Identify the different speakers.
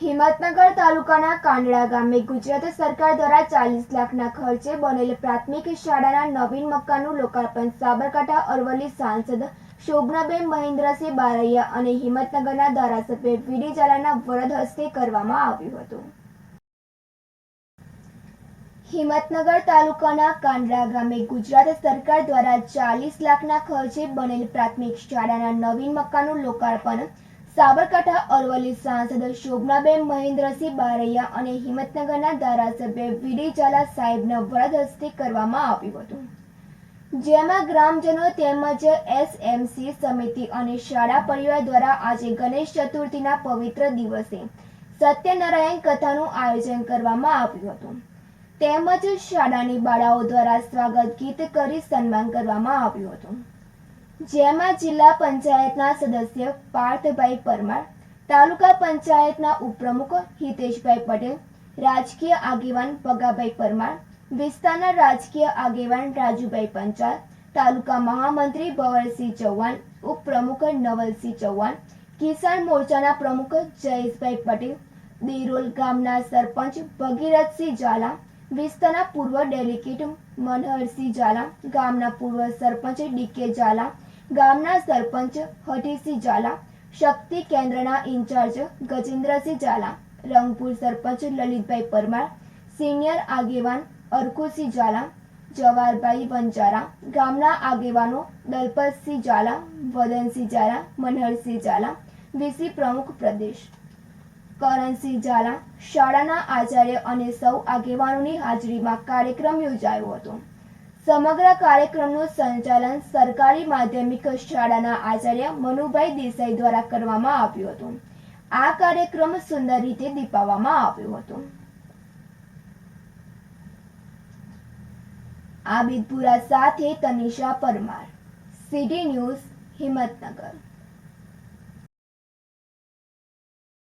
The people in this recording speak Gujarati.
Speaker 1: હિંમતનગર તાલુકાના કાંડળા ગામે ગુજરાત સરકાર દ્વારા 40 લાખના ખર્ચે બનેલ પ્રાથમિક શાળાના નવીન મકાનનું લોકાર્પણ સાબરકાંઠા અરવલ્લી સાંસદ શોભનાબેન મહેન્દ્રસિંહ બારૈયા અને હિંમતનગરના ધારાસભ્ય વીડી ઝાલાના વરદ હસ્તે કરવામાં આવ્યું હતું। હિંમતનગર તાલુકાના કાંડળા ગામે ગુજરાત સરકાર દ્વારા 40 લાખના ખર્ચે બનેલ પ્રાથમિક શાળાના નવીન મકાનનું લોકાર્પણ સાબરકાંઠા અરવલ્લી સાંસદ શોભનાબેન મહેન્દ્રસિંહ બારૈયા અને હિંમતનગરના ધારાસભ્ય વીડી ઝાલા સાહેબના વરદ હસ્તે કરવામાં આવ્યું હતું, જેમાં ગ્રામજનો તેમજ એસએમસી સમિતિ અને શાળા પરિવાર દ્વારા આજે ગણેશ ચતુર્થીના પવિત્ર દિવસે સત્યનારાયણ કથાનું આયોજન કરવામાં આવ્યું હતું, તેમજ શાળાની બાળાઓ દ્વારા સ્વાગત ગીત કરી સન્માન કરવામાં આવ્યું હતું, જેમાં જિલ્લા પંચાયતના સદસ્ય પાર્થભાઈ પરમાર, તાલુકા પંચાયતના ઉપપ્રમુખ હિતેશભાઈ પટેલ, રાજકીય આગેવાન ભગાભાઈ પરમાર, વિસ્તારના રાજકીય આગેવાન રાજુભાઈ પંચાલ, તાલુકા મહામંત્રી ભવરસિંહ ચૌહાણ, ઉપપ્રમુખ નવલસિંહ ચૌહાણ, કિસાન મોરચાના પ્રમુખ જયેશભાઈ પટેલ, દેરોલ ગામના સરપંચ ભગીરથસિંહ ઝાલા, વિસ્તારના પૂર્વ ડેલિગેટ મનહરસિંહ ઝાલા, ગામના પૂર્વ સરપંચ ડીકે ઝાલા, ગામના સરપંચ હઠીસિંહ ઝાલા, શક્તિ કેન્દ્રના ઇન્ચાર્જ ગજેન્દ્રસિંહ ઝાલા, રંગપુર સરપંચ લલિતભાઈ પરમાર, સિનિયર આગેવાન અરખુસિંહ ઝાલા, જવારભાઈ વંજારા, ગામના આગેવાનો દલપતસિંહ ઝાલા, વદનસિંહ ઝાલા, મનહરસિંહ ઝાલા, વીસી પ્રમુખ પ્રદેશ કરણસિંહ ઝાલા, શાળાના આચાર્ય અને સૌ આગેવાનોની હાજરીમાં કાર્યક્રમ યોજાયો હતો। સમગ્ર કાર્યક્રમનું સંચાલન સરકારી માધ્યમિક શાળાના આચાર્ય મનુભાઈ દેસાઈ દ્વારા કરવામાં આવ્યું હતું। આ કાર્યક્રમ સુંદર રીતે દીપાવવામાં આવ્યો હતો। આબિદપુરા સાથે તનિષા પરમાર, સીડી ન્યૂઝ, હિંમતનગર।